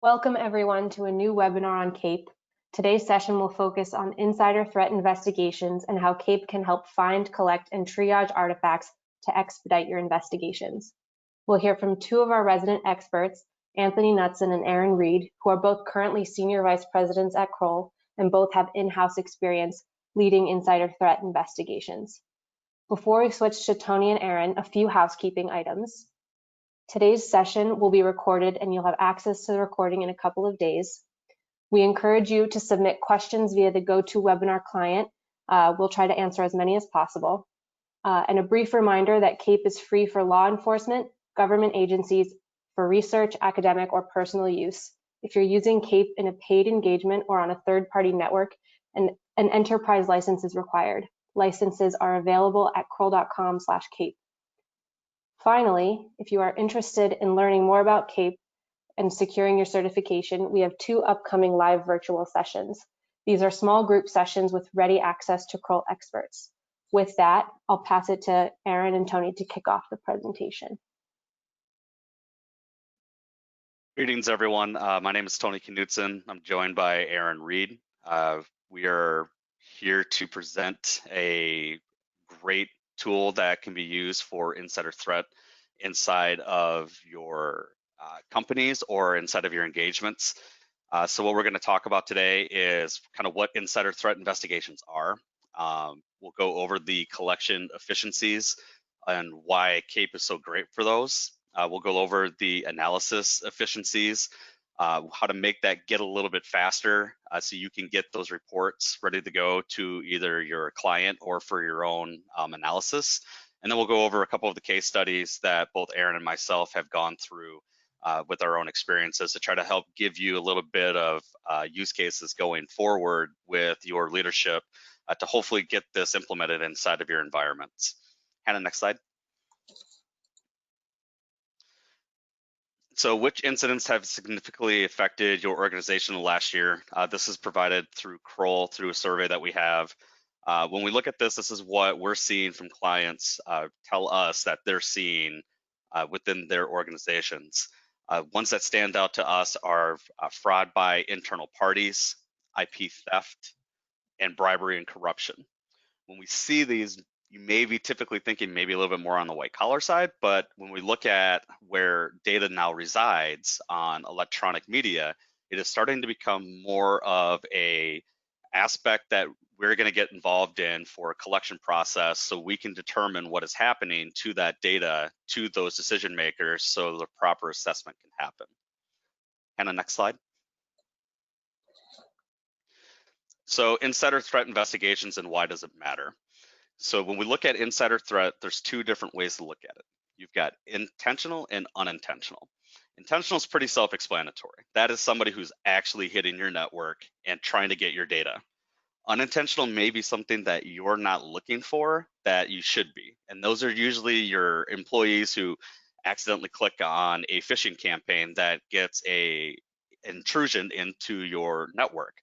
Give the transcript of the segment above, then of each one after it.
Welcome everyone to a new webinar on KAPE. Today's session will focus on insider threat investigations and how KAPE can help find, collect, and triage artifacts to expedite your investigations. We'll hear from two of our resident experts, Anthony Knutson and Aaron Read, who are both currently Senior Vice Presidents at Kroll and both have in-house experience leading insider threat investigations. Before we switch to Tony and Aaron, a few housekeeping items. Today's session will be recorded and you'll have access to the recording in a couple of days. We encourage you to submit questions via the GoToWebinar client. We'll try to answer as many as possible. And a brief reminder that KAPE is free for law enforcement, government agencies, for research, academic, or personal use. If you're using KAPE in a paid engagement or on a third-party network, an enterprise license is required. Licenses are available at kroll.com/KAPE. Finally, if you are interested in learning more about KAPE and securing your certification, we have two upcoming live virtual sessions. These are small group sessions with ready access to Kroll experts. With that, I'll pass it to Aaron and Tony to kick off the presentation. Greetings, everyone. My name is Tony Knutson. I'm joined by Aaron Read. We are here to present a great tool that can be used for insider threat inside of your companies or inside of your engagements. So what we're going to talk about today is kind of what insider threat investigations are. We'll go over the collection efficiencies and why KAPE is so great for those. We'll go over the analysis efficiencies, how to make that get a little bit faster so you can get those reports ready to go to either your client or for your own analysis. And then we'll go over a couple of the case studies that both Aaron and myself have gone through with our own experiences to try to help give you a little bit of use cases going forward with your leadership to hopefully get this implemented inside of your environments. Hannah, next slide. So which incidents have significantly affected your organization in the last year? This is provided through Kroll, through a survey that we have. When we look at this, this is what we're seeing from clients tell us that they're seeing within their organizations. Ones that stand out to us are fraud by internal parties, IP theft, and bribery and corruption. When we see these, you may be typically thinking maybe a little bit more on the white collar side, but when we look at where data now resides on electronic media, it is starting to become more of a aspect that we're going to get involved in for a collection process so we can determine what is happening to that data, to those decision makers, so the proper assessment can happen. And the next slide. So insider threat investigations and why does it matter? So when we look at insider threat, there's two different ways to look at it. You've got intentional and unintentional. Intentional is pretty self-explanatory. That is somebody who's actually hitting your network and trying to get your data. Unintentional may be something that you're not looking for that you should be. And those are usually your employees who accidentally click on a phishing campaign that gets a intrusion into your network.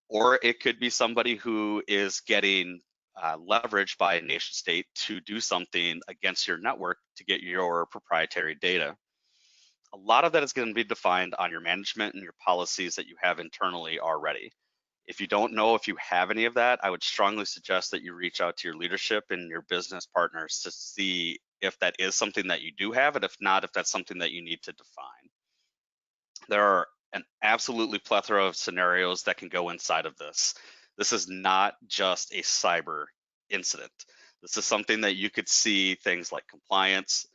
Or it could be somebody who is getting leveraged by a nation state to do something against your network to get your proprietary data. A lot of that is going to be defined on your management and your policies that you have internally already. If you don't know if you have any of that, I would strongly suggest that you reach out to your leadership and your business partners to see if that is something that you do have, and if not, if that's something that you need to define. There are an absolutely plethora of scenarios that can go inside of this. This is not just a cyber incident. This is something that you could see things like compliance,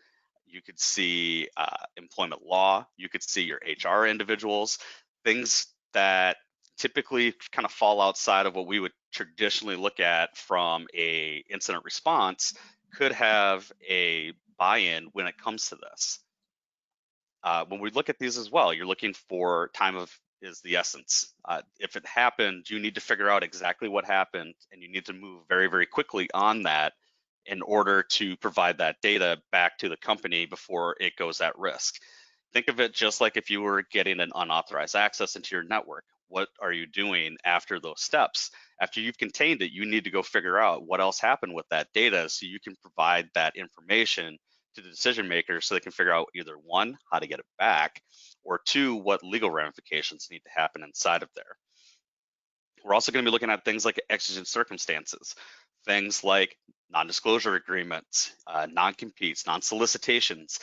you could see employment law, you could see your HR individuals, things that typically kind of fall outside of what we would traditionally look at from a incident response could have a buy-in when it comes to this. When we look at these as well, you're looking for time of is the essence. If it happened, you need to figure out exactly what happened, and you need to move very, very quickly on that in order to provide that data back to the company before it goes at risk. Think of it just like if you were getting an unauthorized access into your network. What are you doing after those steps? After you've contained it, you need to go figure out what else happened with that data so you can provide that information to the decision maker so they can figure out either one, how to get it back, or two, what legal ramifications need to happen inside of there. We're also going to be looking at things like exigent circumstances, things like non-disclosure agreements, non-competes, non-solicitations,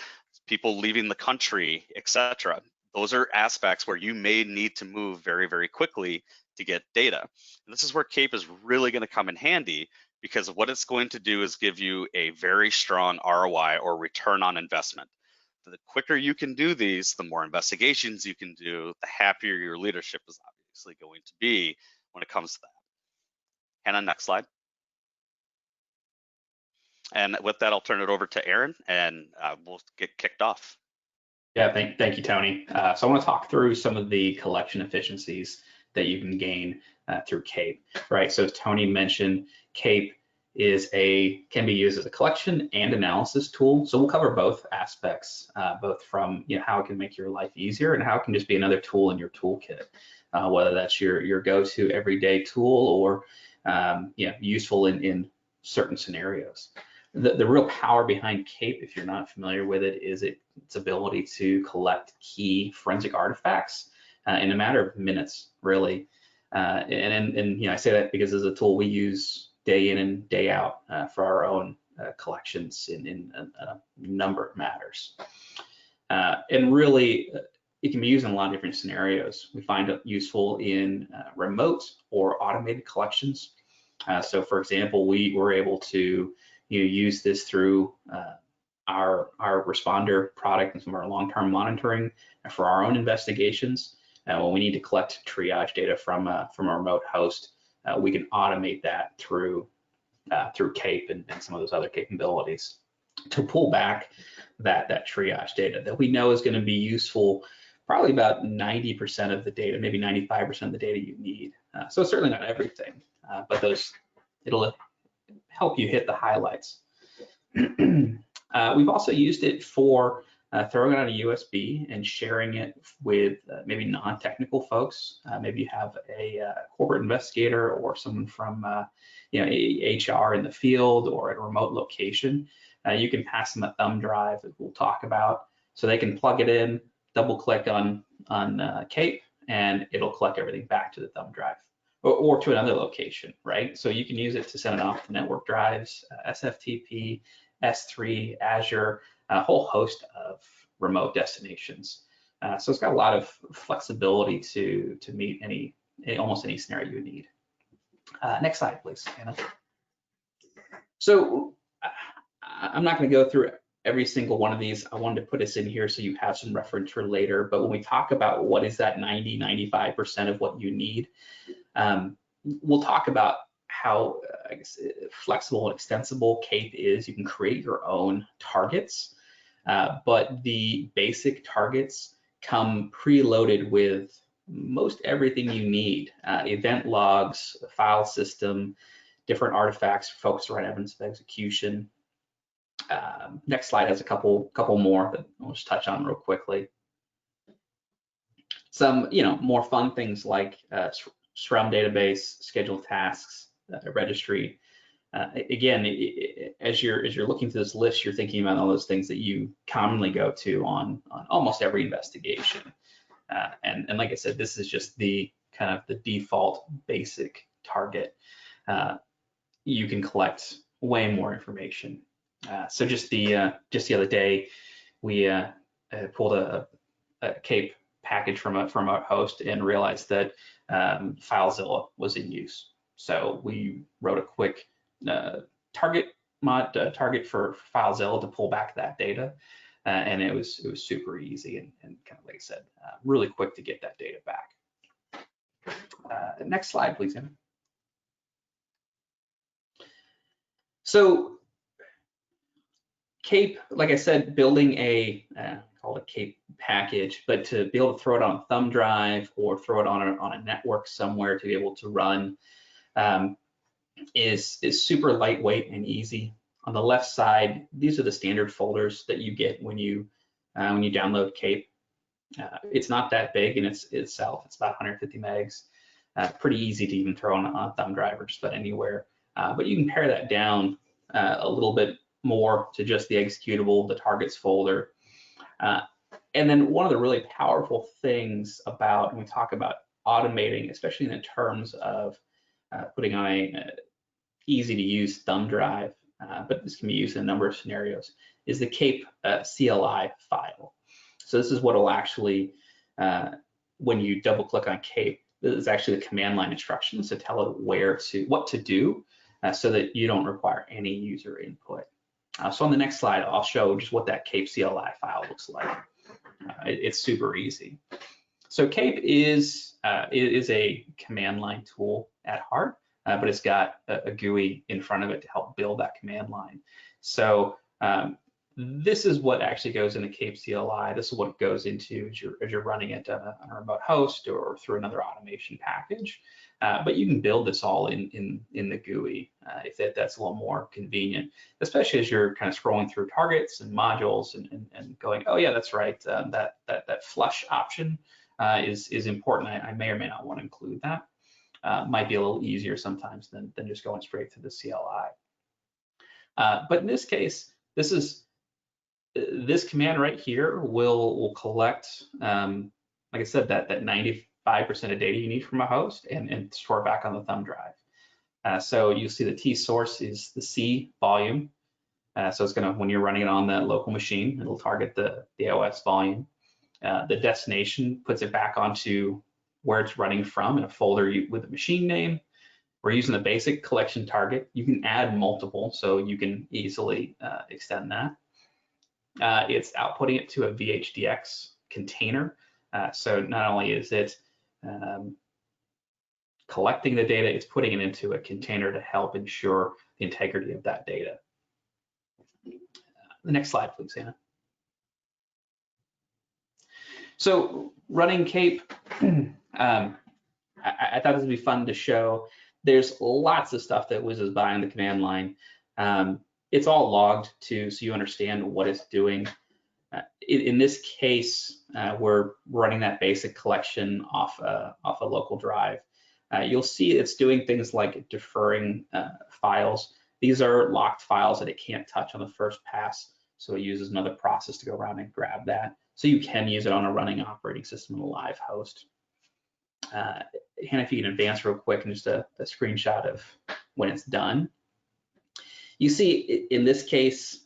people leaving the country, etc. Those are aspects where you may need to move very, very quickly to get data. And this is where KAPE is really going to come in handy, because what it's going to do is give you a very strong ROI, or return on investment. The quicker you can do these, the more investigations you can do, the happier your leadership is obviously going to be when it comes to that. Hannah, next slide. And with that, I'll turn it over to Aaron, and we'll get kicked off. Yeah, thank you, Tony. So I want to talk through some of the collection efficiencies that you can gain through KAPE, right? So as Tony mentioned, KAPE can be used as a collection and analysis tool. So we'll cover both aspects, both from how it can make your life easier and how it can just be another tool in your toolkit, whether that's your go-to everyday tool or useful in certain scenarios. The real power behind KAPE, if you're not familiar with it, is its ability to collect key forensic artifacts in a matter of minutes, really. And I say that because it's a tool we use day in and day out for our own collections in a number of matters. And really, it can be used in a lot of different scenarios. We find it useful in remote or automated collections. So for example, we were able to use this through our responder product and some of our long-term monitoring for our own investigations. When we need to collect triage data from a remote host, we can automate that through KAPE and some of those other capabilities to pull back that triage data that we know is going to be useful probably about 90% of the data, maybe 95% of the data you need. So it's certainly not everything, but it'll help you hit the highlights. We've also used it for throwing it on a USB and sharing it with maybe non-technical folks. Maybe you have a corporate investigator or someone from HR in the field or at a remote location. You can pass them a thumb drive that we'll talk about, so they can plug it in, double-click on KAPE, and it'll collect everything back to the thumb drive. Or to another location, right? So you can use it to send it off to network drives, SFTP, S3, Azure, a whole host of remote destinations. So it's got a lot of flexibility to meet almost any scenario you need. Next slide, please, Anna. So I'm not going to go through every single one of these. I wanted to put this in here so you have some reference for later. But when we talk about what is that 95% of what you need, we'll talk about how flexible and extensible KAPE is. You can create your own targets, but the basic targets come preloaded with most everything you need: event logs, a file system, different artifacts focused around evidence of execution. Next slide has a couple more that I'll just touch on real quickly. Some more fun things like SRUM database, scheduled tasks, registry. Again, as you're looking through this list, you're thinking about all those things that you commonly go to on almost every investigation. And like I said, this is just the kind of the default basic target. You can collect way more information. So just the other day, we pulled a KAPE package from a host and realized that FileZilla was in use. So we wrote a quick target for FileZilla to pull back that data, and it was super easy and kind of, like I said, really quick to get that data back. Next slide, please, Anna. So KAPE, like I said, building a called a KAPE package, but to be able to throw it on a thumb drive or throw it on a network somewhere to be able to run is super lightweight and easy. On the left side, these are the standard folders that you get when you download KAPE. It's not that big in itself. It's about 150 megs. Pretty easy to even throw on a thumb drive or just about anywhere. But you can pare that down a little bit more to just the executable, the targets folder. And then one of the really powerful things about when we talk about automating, especially in terms of putting on a easy to use thumb drive, but this can be used in a number of scenarios, is the KAPE CLI file. So this is what will actually, when you double click on KAPE, this is actually the command line instructions to tell it what to do so that you don't require any user input. So on the next slide, I'll show just what that KAPE CLI file looks like. It's super easy. So KAPE is a command line tool at heart, but it's got a GUI in front of it to help build that command line. So this is what actually goes into KAPE CLI. This is what goes into as you're running it on a remote host or through another automation package. But you can build this all in the GUI if that's a little more convenient, especially as you're kind of scrolling through targets and modules and going, oh yeah, that's right, that flush option is important. I may or may not want to include that. Might be a little easier sometimes than just going straight to the CLI. But in this case, this command right here will collect, like I said, that 95% of data you need from a host and store it back on the thumb drive. So you see the T source is the C volume. So it's gonna, when you're running it on that local machine, it'll target the OS volume. The destination puts it back onto where it's running from in a folder with the machine name. We're using the basic collection target. You can add multiple, so you can easily extend that. It's outputting it to a VHDX container. So not only is it collecting the data, it's putting it into a container to help ensure the integrity of that data. The next slide, please, Anna. So running KAPE, I thought this would be fun to show. There's lots of stuff that whizzes by on the command line. It's all logged too, so you understand what it's doing. In this case, we're running that basic collection off a local drive. You'll see it's doing things like deferring files. These are locked files that it can't touch on the first pass, so it uses another process to go around and grab that. So you can use it on a running operating system on a live host. Hannah, if you can advance real quick and just a screenshot of when it's done. You see, in this case,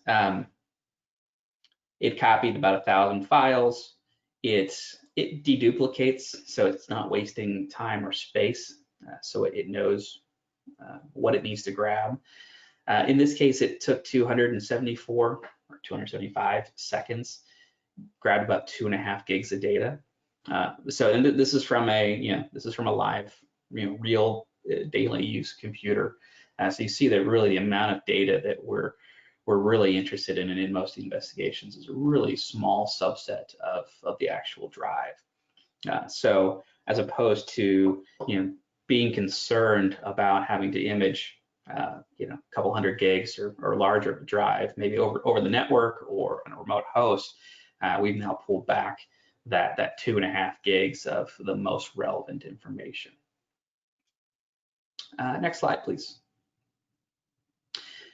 it copied about 1,000 files. It deduplicates, so it's not wasting time or space. So it knows what it needs to grab. In this case, it took 274 or 275 seconds, grabbed about 2.5 gigs of data. So this is from a live, real daily use computer. So you see that really the amount of data that we're really interested in most investigations is a really small subset of the actual drive. So as opposed to being concerned about having to image a couple hundred gigs or larger of a drive, maybe over the network or on a remote host, we've now pulled back that 2.5 gigs of the most relevant information. Next slide, please.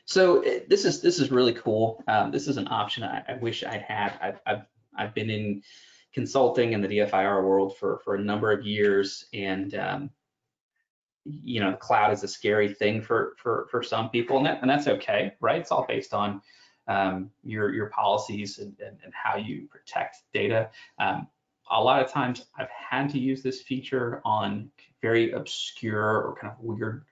So this is really cool. This is an option I wish I'd had. I've been in consulting in the DFIR world for a number of years, and the cloud is a scary thing for some people, and that's okay, right? It's all based on your policies and how you protect data. A lot of times I've had to use this feature on very obscure or kind of weird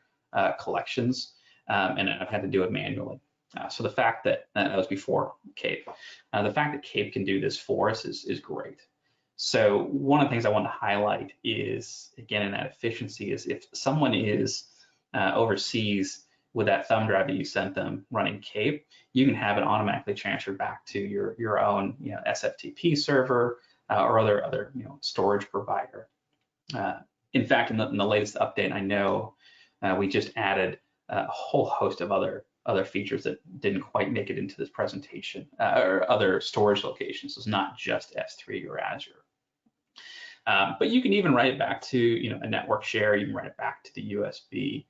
collections. And I've had to do it manually. So the fact that was before KAPE, the fact that KAPE can do this for us is great. So one of the things I want to highlight is, again, in that efficiency, is if someone is overseas with that thumb drive that you sent them running KAPE, you can have it automatically transferred back to your own SFTP server or other storage provider. In fact, in the latest update, I know we just added a whole host of other features that didn't quite make it into this presentation, or other storage locations. So it's not just S3 or Azure. But you can even write it back to a network share. You can write it back to the USB.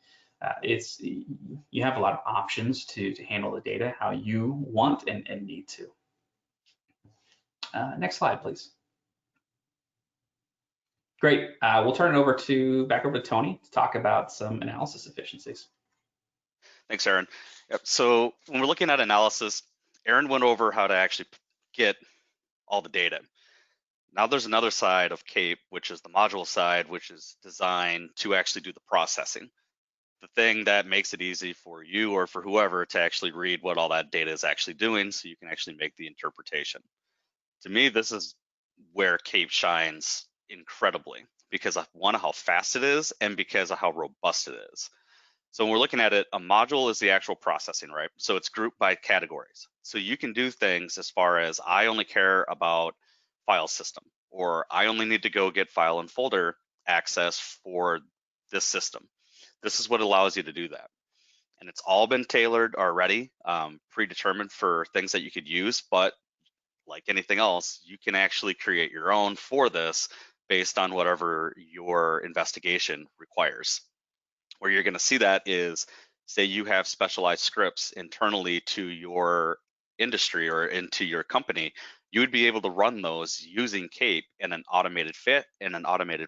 you have a lot of options to handle the data how you want and need to. Next slide, please. Great. We'll turn it back over to Tony to talk about some analysis efficiencies. Thanks, Aaron. Yep. So when we're looking at analysis, Aaron went over how to actually get all the data. Now there's another side of KAPE, which is the module side, which is designed to actually do the processing. The thing that makes it easy for you or for whoever to actually read what all that data is actually doing so you can actually make the interpretation. To me, this is where KAPE shines incredibly because of one, how fast it is and because of how robust it is. So when we're looking at it, a module is the actual processing, right? So it's grouped by categories. So you can do things as far as I only care about file system, or I only need to go get file and folder access for this system. This is what allows you to do that. And it's all been tailored already, predetermined for things that you could use, but like anything else, you can actually create your own for this based on whatever your investigation requires. Where you're going to see that is, say you have specialized scripts internally to your industry or into your company, you would be able to run those using KAPE in an automated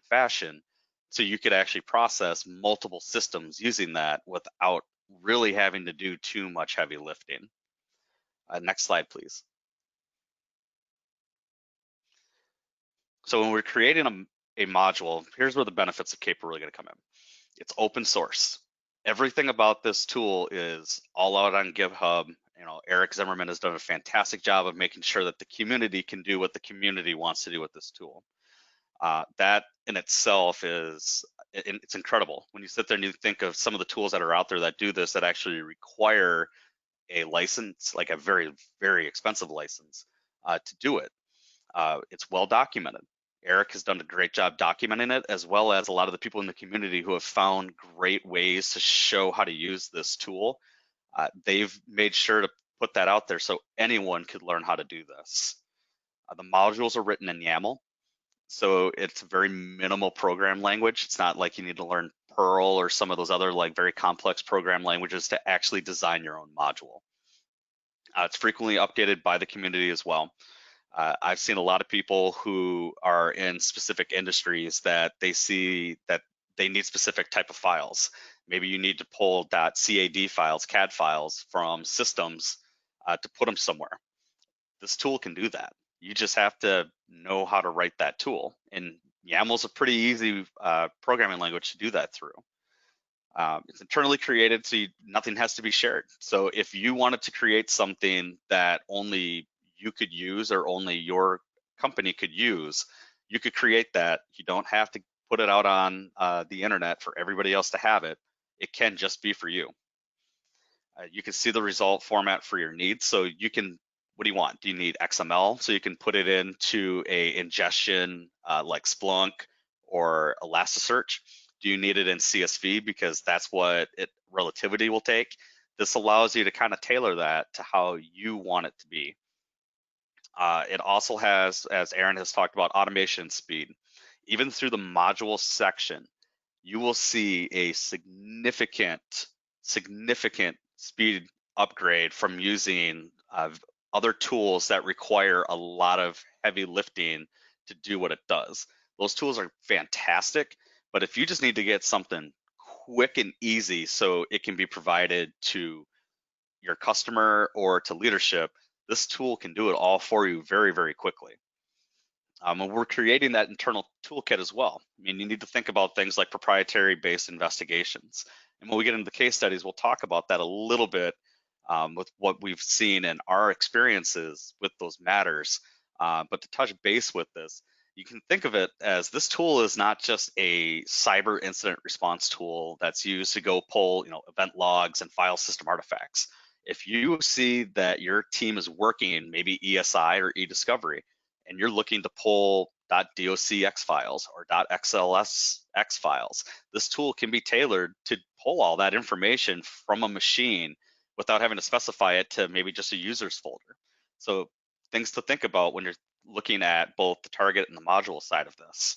fashion. So you could actually process multiple systems using that without really having to do too much heavy lifting. Next slide, please. So when we're creating a module, here's where the benefits of KAPE are really going to come in. It's open source. Everything about this tool is all out on GitHub. You know, Eric Zimmerman has done a fantastic job of making sure that the community can do what the community wants to do with this tool. That in itself it's incredible. When you sit there and you think of some of the tools that are out there that do this, that actually require a license, like a very, very expensive license to do it. It's well documented. Eric has done a great job documenting it, as well as a lot of the people in the community who have found great ways to show how to use this tool. They've made sure to put that out there so anyone could learn how to do this. The modules are written in YAML, so it's a very minimal program language. It's not like you need to learn Perl or some of those other like very complex program languages to actually design your own module. It's frequently updated by the community as well. I've seen a lot of people who are in specific industries that they see that they need specific type of files. Maybe you need to pull .cad files, CAD files from systems to put them somewhere. This tool can do that. You just have to know how to write that tool. And YAML is a pretty easy programming language to do that through. It's internally created, so nothing has to be shared. So if you wanted to create something that only you could use or only your company could use, you could create that. You don't have to put it out on the internet for everybody else to have it. It can just be for you. You can see the result format for your needs. So you can, what do you want? Do you need XML? So you can put it into a ingestion like Splunk or Elasticsearch. Do you need it in CSV? Because that's what relativity will take. This allows you to kind of tailor that to how you want it to be. It also has, as Aaron has talked about, automation speed. Even through the module section, you will see a significant speed upgrade from using other tools that require a lot of heavy lifting to do what it does. Those tools are fantastic, but if you just need to get something quick and easy so it can be provided to your customer or to leadership, this tool can do it all for you very, very quickly. And we're creating that internal toolkit as well. I mean, you need to think about things like proprietary-based investigations. And when we get into the case studies, we'll talk about that a little bit with what we've seen in our experiences with those matters. But to touch base with this, you can think of it as this tool is not just a cyber incident response tool that's used to go pull, event logs and file system artifacts. If you see that your team is working maybe ESI or e-discovery, and you're looking to pull .docx files or .xlsx files, this tool can be tailored to pull all that information from a machine without having to specify it to maybe just a user's folder. So things to think about when you're looking at both the target and the module side of this.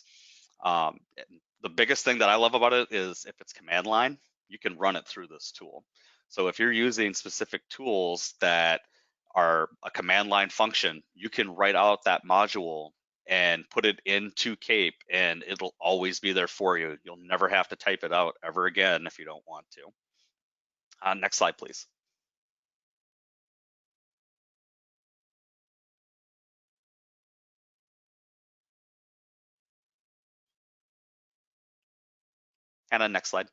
The biggest thing that I love about it is if it's command line, you can run it through this tool. So if you're using specific tools that are a command line function, you can write out that module and put it into KAPE, and it'll always be there for you. You'll never have to type it out ever again if you don't want to. Next slide, please. Hannah, next slide.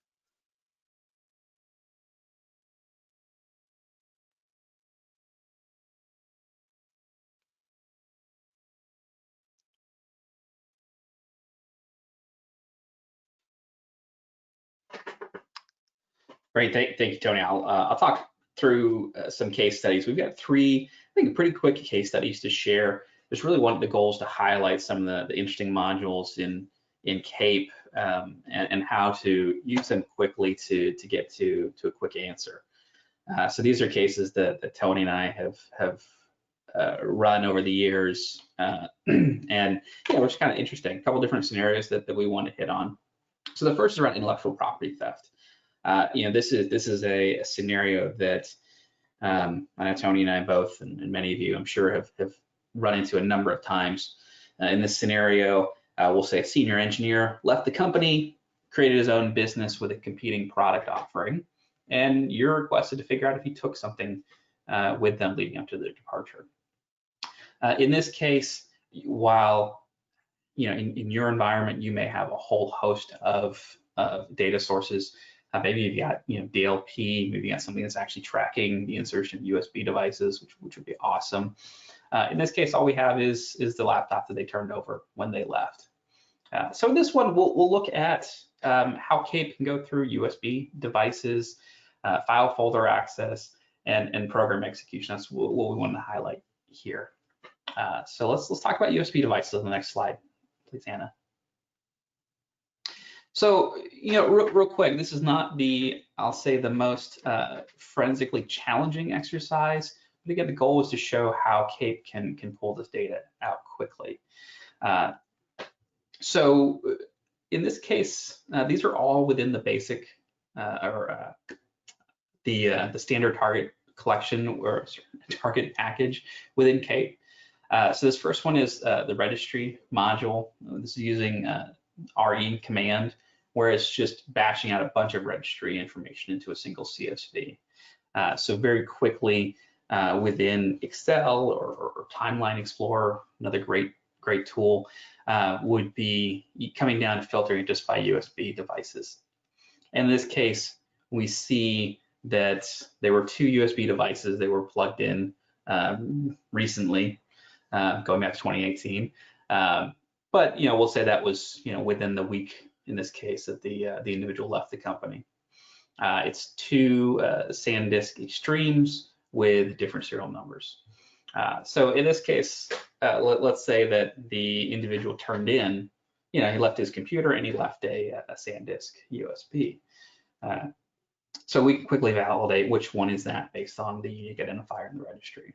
Great, thank you, Tony. I'll talk through some case studies. We've got three, I think, pretty quick case studies to share. Just really one of the goals to highlight some of the interesting modules in KAPE and how to use them quickly to get to a quick answer. So these are cases that Tony and I have run over the years, and yeah, which is kind of interesting. A couple different scenarios that we want to hit on. So the first is around intellectual property theft. This is a scenario that I know Tony and I both, and many of you, I'm sure, have run into a number of times. In this scenario, we'll say a senior engineer left the company, created his own business with a competing product offering, and you're requested to figure out if he took something with them leading up to their departure. In this case, while in your environment you may have a whole host of data sources. Maybe you've got DLP, maybe you got something that's actually tracking the insertion of USB devices, which would be awesome. In this case, all we have is the laptop that they turned over when they left. So in this one, we'll look at how KAPE can go through USB devices, file folder access, and program execution. That's what we want to highlight here. So let's talk about USB devices on the next slide, please, Anna. So, real quick, this is not I'll say the most forensically challenging exercise, but again, the goal is to show how KAPE can pull this data out quickly. So in this case, these are all within the basic the standard target collection or target package within KAPE. So this first one is the registry module. This is using RE command, where it's just bashing out a bunch of registry information into a single CSV. So very quickly within Excel or Timeline Explorer, another great tool, would be coming down and filtering just by USB devices. In this case, we see that there were 2 USB devices. They were plugged in recently, going back to 2018. But we'll say that was within the week in this case that the individual left the company. It's 2 SanDisk Extremes with different serial numbers. So in this case, let's say that the individual turned in, he left his computer and he left a SanDisk USB. So we can quickly validate which one is that based on the unique identifier in the registry.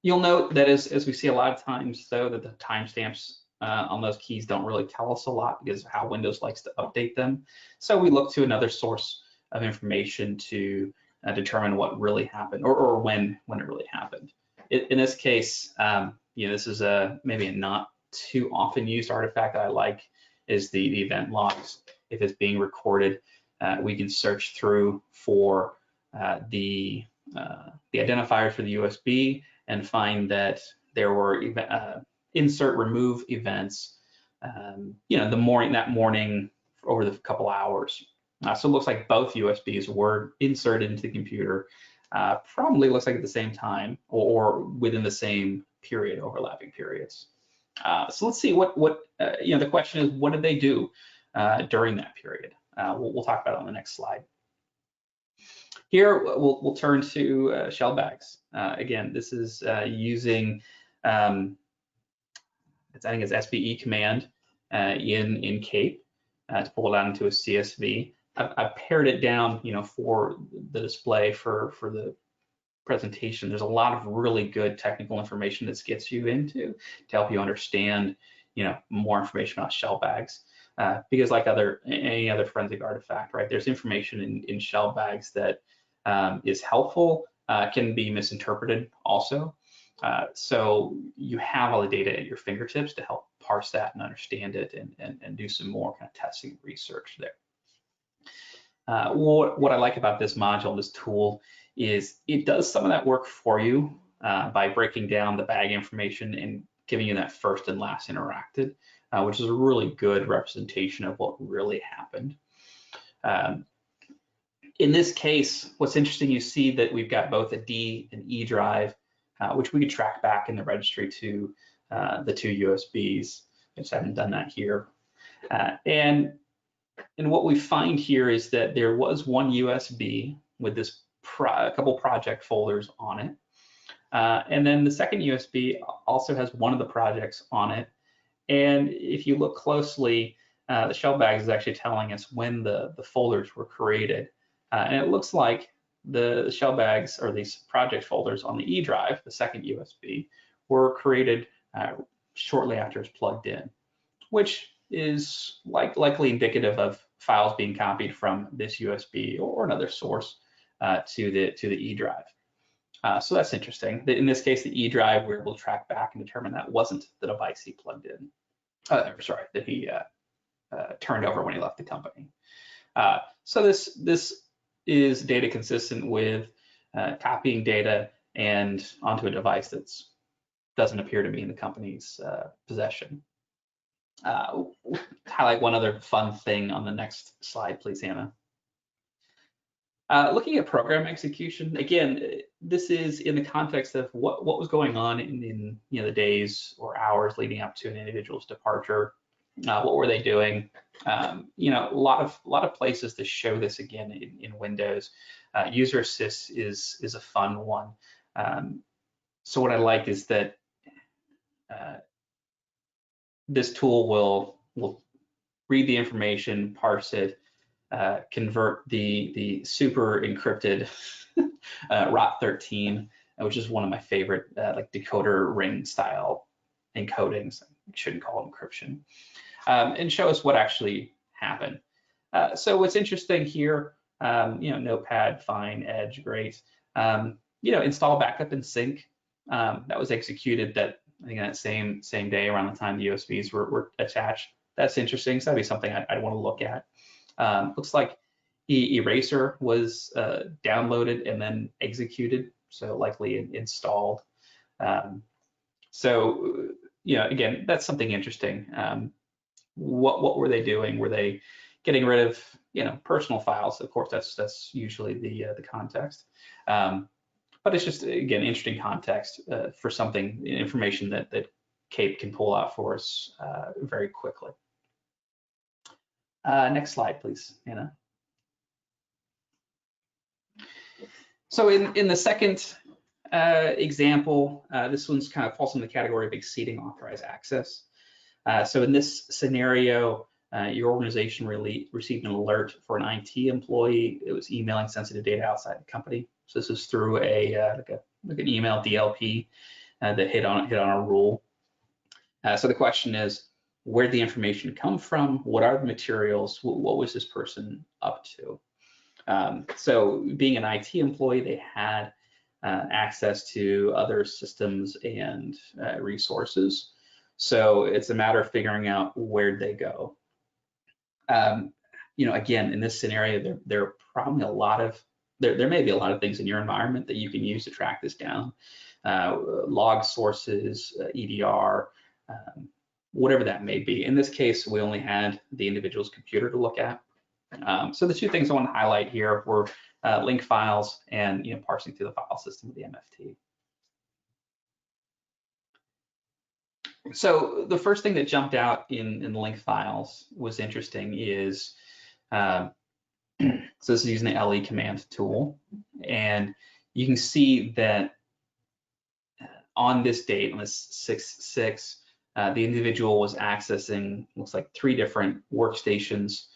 You'll note that as we see a lot of times, though, that the timestamps on those keys don't really tell us a lot because of how Windows likes to update them. So we look to another source of information to determine what really happened or when it really happened. In this case, this is maybe a not too often used artifact that I like is the event logs. If it's being recorded, we can search through for the identifier for the USB and find that there were insert remove events that morning over the couple hours. So it looks like both USBs were inserted into the computer, probably looks like at the same time or within the same period, overlapping periods. So let's see what the question is, what did they do during that period? We'll talk about it on the next slide. Here we'll turn to shell bags. Again, this is using I think it's SBE command in KAPE to pull it out into a CSV. I've pared it down, for the display for the presentation. There's a lot of really good technical information this gets you into to help you understand, more information about shell bags. because like any other forensic artifact, right, there's information in shell bags that is helpful, can be misinterpreted also. So you have all the data at your fingertips to help parse that and understand it and do some more kind of testing research there. What I like about this module, this tool, is it does some of that work for you by breaking down the bag information and giving you that first and last interacted, which is a really good representation of what really happened. In this case, what's interesting, you see that we've got both a D and E drive, which we could track back in the registry to the two USBs. I just haven't done that here. And what we find here is that there was one USB with this a couple project folders on it. And then the second USB also has one of the projects on it. And if you look closely, the shell bags is actually telling us when the folders were created. And it looks like the shell bags, or these project folders on the E drive, the second USB, were created shortly after it's plugged in, which is likely indicative of files being copied from this USB or another source to the E drive. So that's interesting. In this case, the E drive, we're able to track back and determine that wasn't the device he plugged in. Sorry, that he turned over when he left the company. So this is data consistent with copying data and onto a device that doesn't appear to be in the company's possession. Highlight one other fun thing on the next slide, please, Hannah. Looking at program execution, again, this is in the context of what was going on in the days or hours leading up to an individual's departure. What were they doing? A lot of places to show this again in Windows. User assist is a fun one. So what I like is that this tool will read the information, parse it, convert the super encrypted ROT13, which is one of my favorite like decoder ring style encodings. I shouldn't call it encryption, and show us what actually happened. So what's interesting here, Notepad, fine, Edge, great. Install backup and sync. That was executed I think that same day around the time the USBs were attached. That's interesting. So that'd be something I'd want to look at. Looks like Eraser was downloaded and then executed, so likely installed. Again, that's something interesting. What were they doing? Were they getting rid of personal files? Of course, that's usually the context. But it's just, again, interesting context for information that KAPE can pull out for us very quickly. Next slide, please, Anna. So in the second example, this one's kind of falls in the category of exceeding authorized access. So in this scenario, your organization received an alert for an IT employee. It was emailing sensitive data outside the company. So this is through like an email DLP that hit on a rule. So the question is, where did the information come from? What are the materials? What was this person up to? So being an IT employee, they had access to other systems and resources. So it's a matter of figuring out where'd they go. Again, in this scenario, there are probably there may be a lot of things in your environment that you can use to track this down. Log sources, EDR, whatever that may be. In this case, we only had the individual's computer to look at. So the two things I want to highlight here were link files and parsing through the file system of the MFT. So the first thing that jumped out in the link files was interesting is, so this is using the LE command tool, and you can see that on this date, on this 6/6, the individual was accessing, looks like 3 different workstations.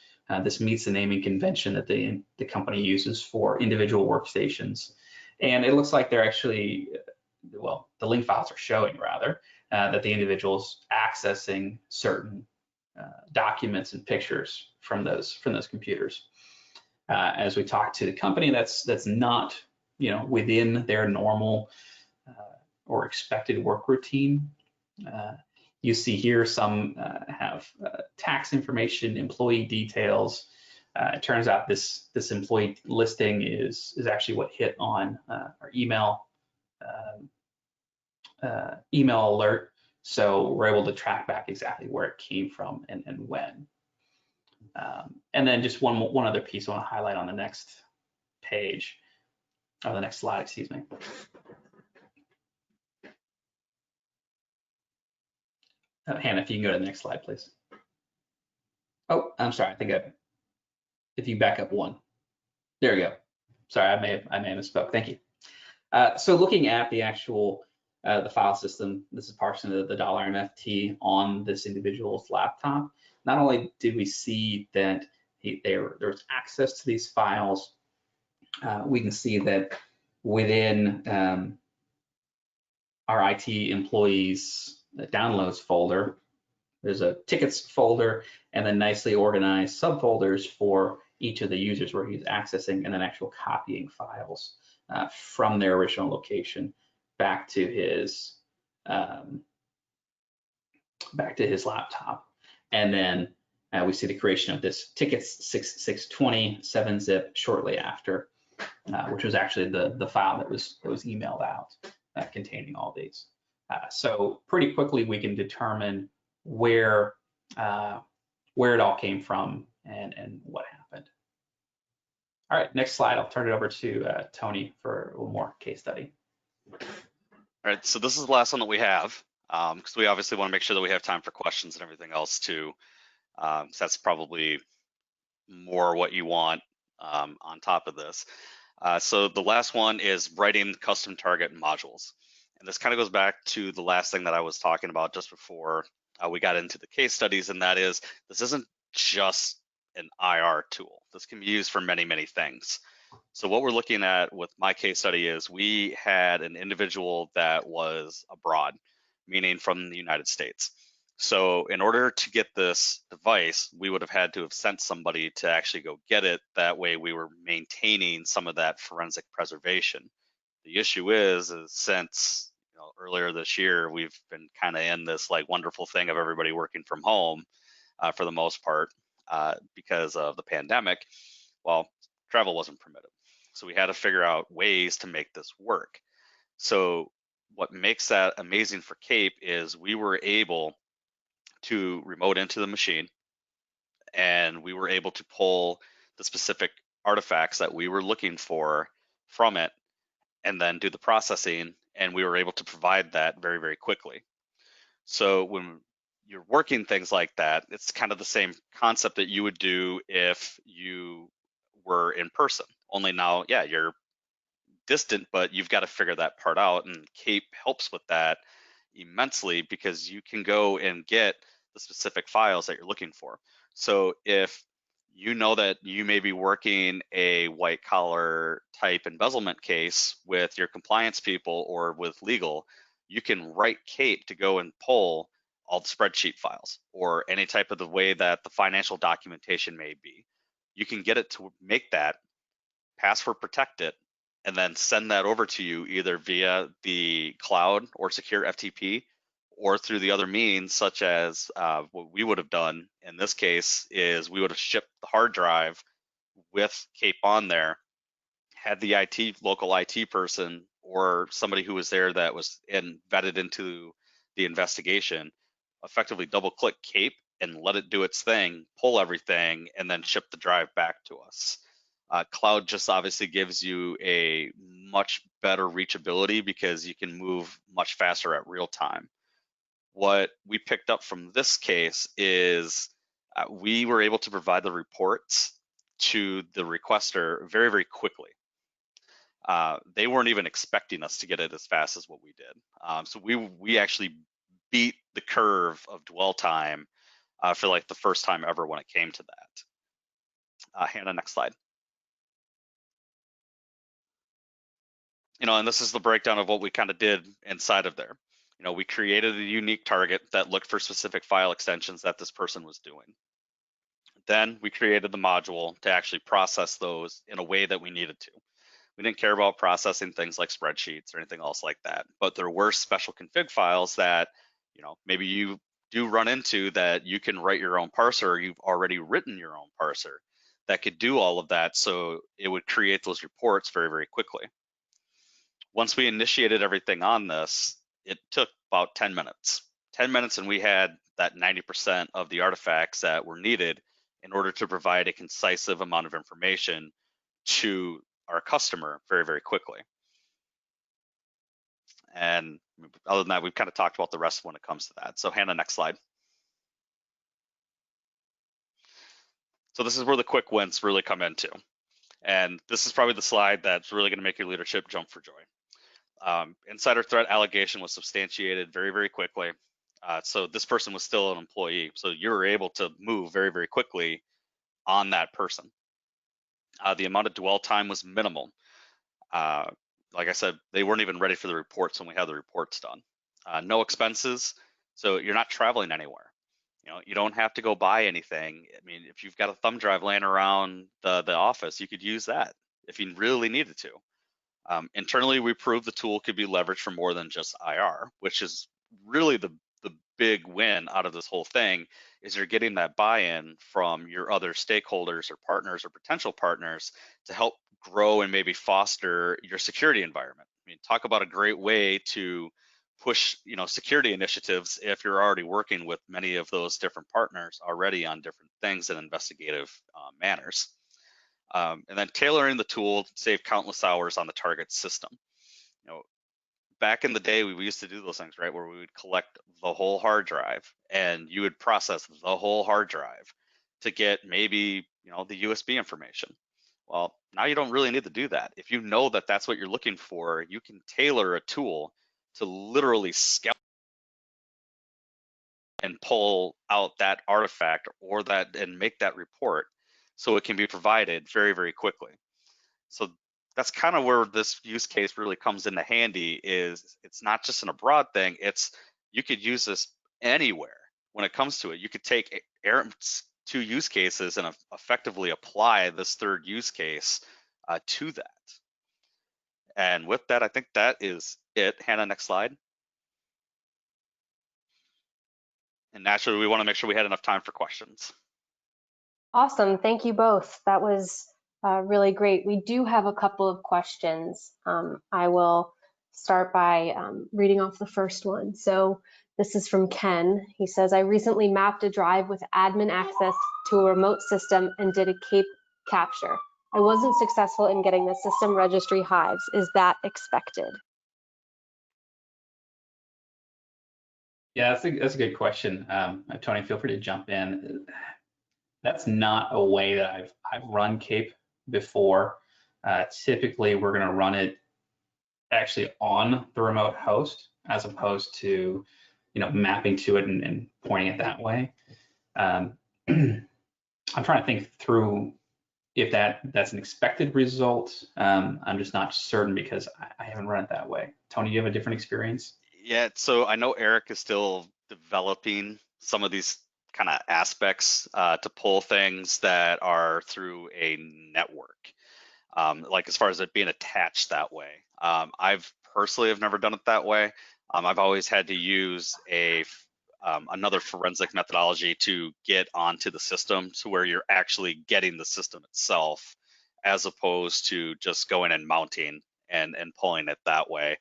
This meets the naming convention that the company uses for individual workstations. And it looks like they're actually, well, the link files are showing rather, that the individual's accessing certain documents and pictures from those computers. As we talk to the company, that's not within their normal or expected work routine. You see here some have tax information, employee details. It turns out this employee listing is actually what hit on our email alert. So we're able to track back exactly where it came from and when. And then just one other piece I want to highlight on the next page, or the next slide, excuse me. Hannah, if you can go to the next slide, please. Oh, I'm sorry. I think if you back up one. There we go. Sorry, I may have misspoke. Thank you. So looking at the actual the file system, this is parsing the $MFT on this individual's laptop. Not only did we see that there was access to these files, we can see that within our IT employees downloads folder, there's a tickets folder and then nicely organized subfolders for each of the users where he's accessing and then actual copying files from their original location back to his laptop. And then we see the creation of this tickets 6620 7-zip shortly after, which was actually the file that was emailed out containing all these. So pretty quickly we can determine where it all came from and what happened. All right, next slide. I'll turn it over to Tony for a little more case study. All right, so this is the last one that we have, because we obviously want to make sure that we have time for questions and everything else too. So that's probably more what you want on top of this. So the last one is writing custom target modules. And this kind of goes back to the last thing that I was talking about just before we got into the case studies, and that is this isn't just an IR tool. This can be used for many, many things. So what we're looking at with my case study is we had an individual that was abroad, meaning from the United States. So in order to get this device, we would have had to have sent somebody to actually go get it. That way we were maintaining some of that forensic preservation. The issue is since earlier this year, we've been kind of in this like wonderful thing of everybody working from home for the most part because of the pandemic. Well, travel wasn't permitted. So we had to figure out ways to make this work. So what makes that amazing for KAPE is we were able to remote into the machine, and we were able to pull the specific artifacts that we were looking for from it and then do the processing, and we were able to provide that very, very quickly. So when you're working things like that, it's kind of the same concept that you would do if you were in person. Only now, yeah, you're distant, but you've got to figure that part out, and KAPE helps with that immensely because you can go and get the specific files that you're looking for. So if you know that you may be working a white collar type embezzlement case with your compliance people or with legal, you can write KAPE to go and pull all the spreadsheet files or any type of the way that the financial documentation may be. You can get it to make that, password protect it, and then send that over to you either via the cloud or secure FTP or through the other means, such as what we would have done in this case is we would have shipped the hard drive with KAPE on there, had the local IT person or somebody who was there that was vetted into the investigation, effectively double click KAPE and let it do its thing, pull everything, and then ship the drive back to us. Cloud just obviously gives you a much better reachability because you can move much faster at real time. What we picked up from this case is we were able to provide the reports to the requester very, very quickly. They weren't even expecting us to get it as fast as what we did. So we actually beat the curve of dwell time for like the first time ever when it came to that. Hannah, next slide. And this is the breakdown of what we kind of did inside of there. we created a unique target that looked for specific file extensions that this person was doing. Then we created the module to actually process those in a way that we needed to. We didn't care about processing things like spreadsheets or anything else like that, but there were special config files that, maybe you do run into that you can write your own parser, or you've already written your own parser that could do all of that. So it would create those reports very, very quickly. Once we initiated everything on this, it took about 10 minutes. 10 minutes and we had that 90% of the artifacts that were needed in order to provide a concise amount of information to our customer very, very quickly. And other than that, we've kind of talked about the rest when it comes to that. So Hannah, next slide. So this is where the quick wins really come into. And this is probably the slide that's really going to make your leadership jump for joy. Insider threat allegation was substantiated very, very quickly. So this person was still an employee. So you were able to move very, very quickly on that person. The amount of dwell time was minimal. Like I said, they weren't even ready for the reports when we had the reports done. No expenses, so you're not traveling anywhere. You don't have to go buy anything. I mean, if you've got a thumb drive laying around the office, you could use that if you really needed to. Internally, we proved the tool could be leveraged for more than just IR, which is really the big win out of this whole thing, is you're getting that buy-in from your other stakeholders or partners or potential partners to help grow and maybe foster your security environment. I mean, talk about a great way to push, security initiatives if you're already working with many of those different partners already on different things in investigative manners. And then tailoring the tool to save countless hours on the target system. Back in the day, we used to do those things, right, where we would collect the whole hard drive and you would process the whole hard drive to get maybe, the USB information. Well, now you don't really need to do that. If you know that that's what you're looking for, you can tailor a tool to literally scout and pull out that artifact or that and make that report so it can be provided very, very quickly. So that's kind of where this use case really comes into handy. Is it's not just an abroad thing, it's you could use this anywhere when it comes to it. You could take Aaron's 2 use cases and effectively apply this 3rd use case to that. And with that, I think that is it. Hannah, next slide. And naturally, we want to make sure we had enough time for questions. Awesome, thank you both. That was really great. We do have a couple of questions. I will start by reading off the first one. So this is from Ken. He says, I recently mapped a drive with admin access to a remote system and did a KAPE capture. I wasn't successful in getting the system registry hives. Is that expected? Yeah, that's a good question. Tony, feel free to jump in. That's not a way that I've run KAPE before. Typically, we're going to run it actually on the remote host as opposed to, mapping to it and pointing it that way. I'm trying to think through if that's an expected result. I'm just not certain because I haven't run it that way. Tony, you have a different experience? Yeah, so I know Eric is still developing some of these kind of aspects to pull things that are through a network, like as far as it being attached that way. I've personally have never done it that way. I've always had to use another forensic methodology to get onto the system to where you're actually getting the system itself, as opposed to just going and mounting and pulling it that way.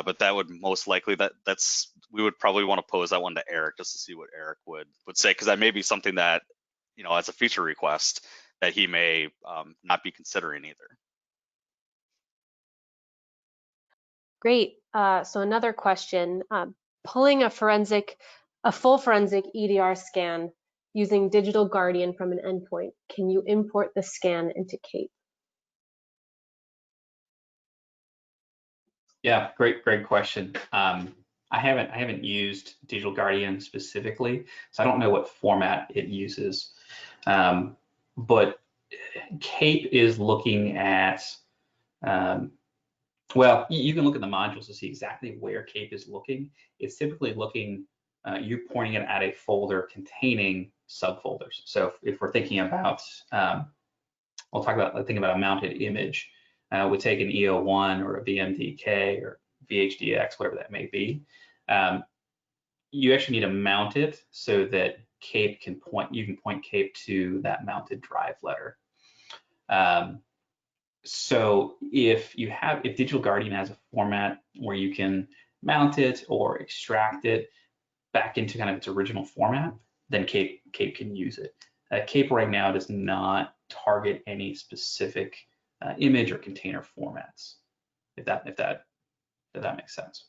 But that would most likely, we would probably want to pose that one to Eric just to see what Eric would say, because that may be something that, as a feature request that he may not be considering either. Great. So another question, pulling a full forensic EDR scan using Digital Guardian from an endpoint, can you import the scan into KAPE? Yeah, great question. I haven't used Digital Guardian specifically, so I don't know what format it uses. But KAPE is looking at Well, you can look at the modules to see exactly where KAPE is looking. It's typically looking, you're pointing it at a folder containing subfolders. So if we're thinking about, we'll talk about, think about a mounted image. We take an EO1 or a VMDK or VHDX, whatever that may be. You actually need to mount it so that KAPE can point, you can point KAPE to that mounted drive letter. So if Digital Guardian has a format where you can mount it or extract it back into kind of its original format, then KAPE can use it. KAPE right now does not target any specific image or container formats, if that makes sense.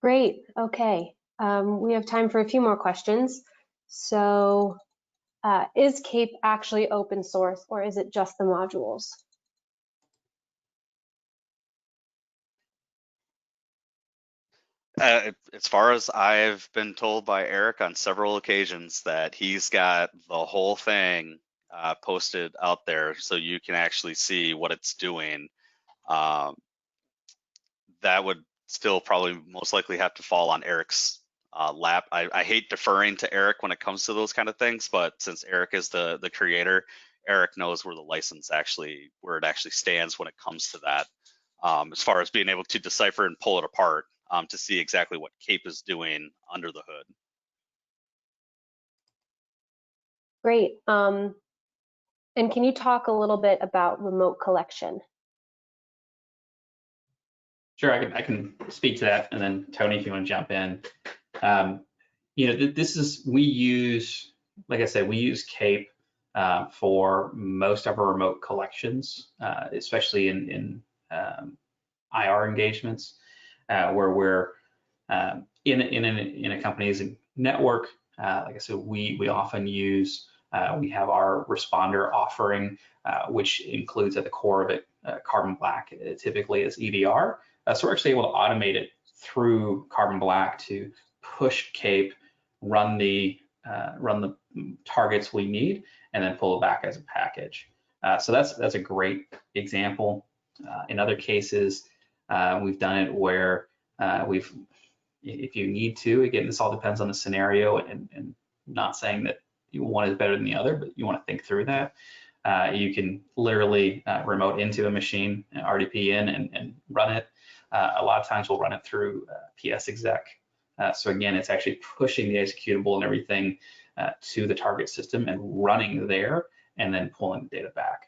Great. Okay. We have time for a few more questions. So is KAPE actually open source, or is it just the modules? As far as I've been told by Eric on several occasions, that he's got the whole thing posted out there so you can actually see what it's doing. That would still probably most likely have to fall on Eric's lap. I hate deferring to Eric when it comes to those kind of things, but since Eric is the creator, Eric knows where the license where it actually stands when it comes to that. As far as being able to decipher and pull it apart to see exactly what KAPE is doing under the hood. Great. And can you talk a little bit about remote collection? Sure, I can speak to that, and then Tony, if you want to jump in. We use, like I said, we use KAPE for most of our remote collections, especially in IR engagements, where we're in a company's network. Like I said, we often use, we have our responder offering, which includes at the core of it Carbon Black, typically as EDR. So we're actually able to automate it through Carbon Black to push KAPE, run the targets we need, and then pull it back as a package. So that's a great example. In other cases, we've done it where if you need to, again, this all depends on the scenario, and not saying that one is better than the other, but you want to think through that. You can literally remote into a machine, RDP in, and run it. A lot of times we'll run it through PS exec. So again, it's actually pushing the executable and everything to the target system and running there, and then pulling the data back.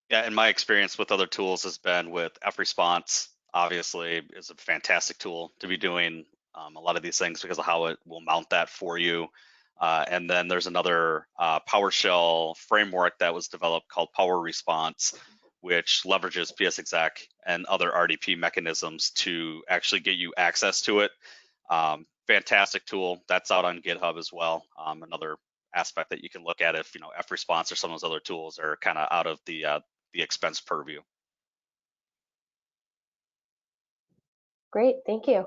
Yeah, and my experience with other tools has been with fResponse. Obviously, is a fantastic tool to be doing a lot of these things because of how it will mount that for you. And then there's another PowerShell framework that was developed called Power Response, which leverages PSExec and other RDP mechanisms to actually get you access to it. Fantastic tool. That's out on GitHub as well. Another aspect that you can look at if fResponse or some of those other tools are kind of out of the expense purview. Great, thank you.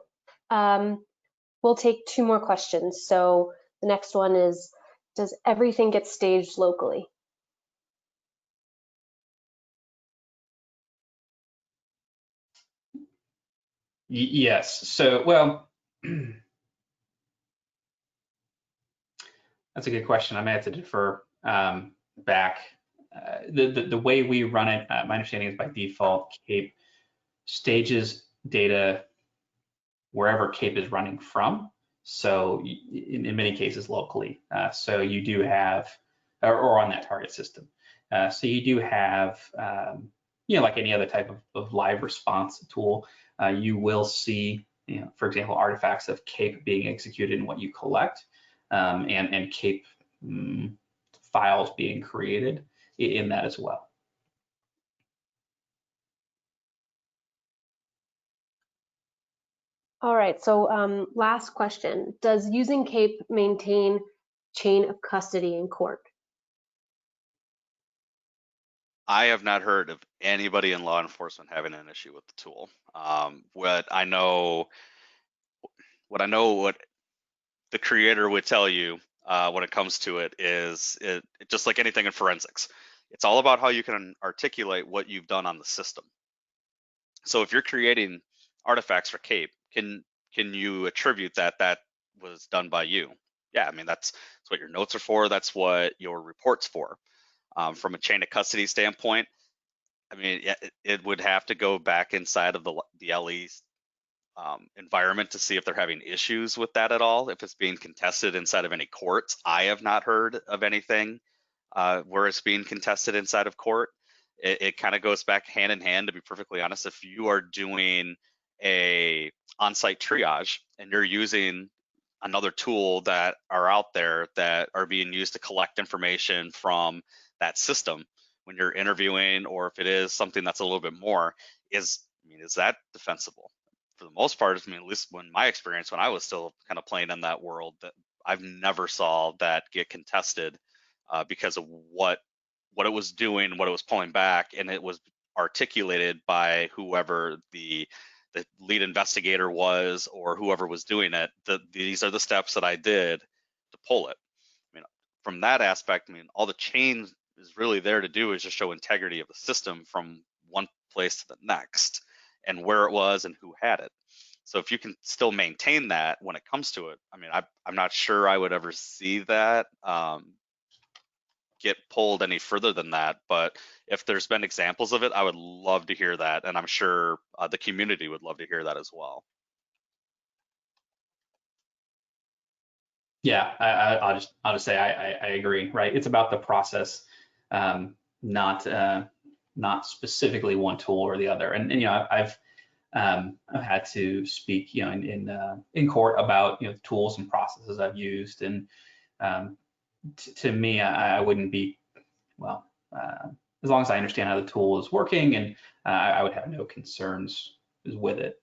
We'll take two more questions. So the next one is, does everything get staged locally? Yes. So, well, that's a good question. I may have to defer back. The way we run it, my understanding is by default, KAPE stages data wherever KAPE is running from. So in many cases locally. So you do have, or on that target system. So you do have, like any other type of live response tool, you will see, for example, artifacts of KAPE being executed in what you collect, and KAPE files being created in that as well. All right, so last question. Does using KAPE maintain chain of custody in court? I have not heard of anybody in law enforcement having an issue with the tool. What the creator would tell you when it comes to it is just like anything in forensics. It's all about how you can articulate what you've done on the system. So if you're creating artifacts for KAPE, can you attribute that was done by you? Yeah, I mean, that's what your notes are for. That's what your report's for. From a chain of custody standpoint, I mean, it would have to go back inside of the LE's environment to see if they're having issues with that at all, if it's being contested inside of any courts. I have not heard of anything where it's being contested inside of court. It kind of goes back hand in hand, to be perfectly honest. If you are doing a on-site triage and you're using another tool that are out there that are being used to collect information from that system when you're interviewing, or if it is something that's a little bit more, is that defensible? For the most part, I mean, at least in my experience, when I was still kind of playing in that world, that I've never saw that get contested because of what it was doing, what it was pulling back, and it was articulated by whoever the lead investigator was or whoever was doing it. These are the steps that I did to pull it. I mean, from that aspect, I mean, all the chain is really there to do is just show integrity of the system from one place to the next, and where it was and who had it. So if you can still maintain that when it comes to it, I mean, I'm not sure I would ever see that get pulled any further than that. But if there's been examples of it, I would love to hear that, and I'm sure the community would love to hear that as well. Yeah, I'll just say I agree. Right, it's about the process, not specifically one tool or the other. And you know, I've had to speak, you know, in court about, you know, tools and processes I've used, and to me, I wouldn't be, well, as long as I understand how the tool is working, and I would have no concerns with it.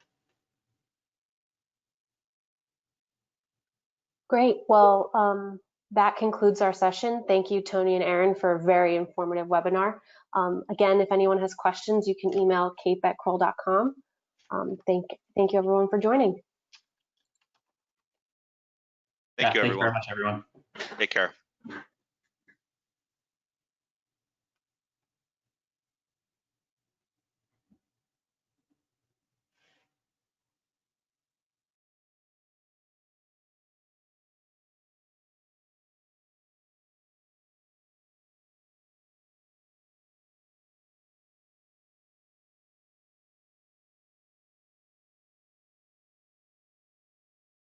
Great. Well, that concludes our session. Thank you, Tony and Aaron, for a very informative webinar. Again, if anyone has questions, you can email kape@kroll.com. Thank you, everyone, for joining. Thank you, everyone. Thank you very much, everyone. Take care.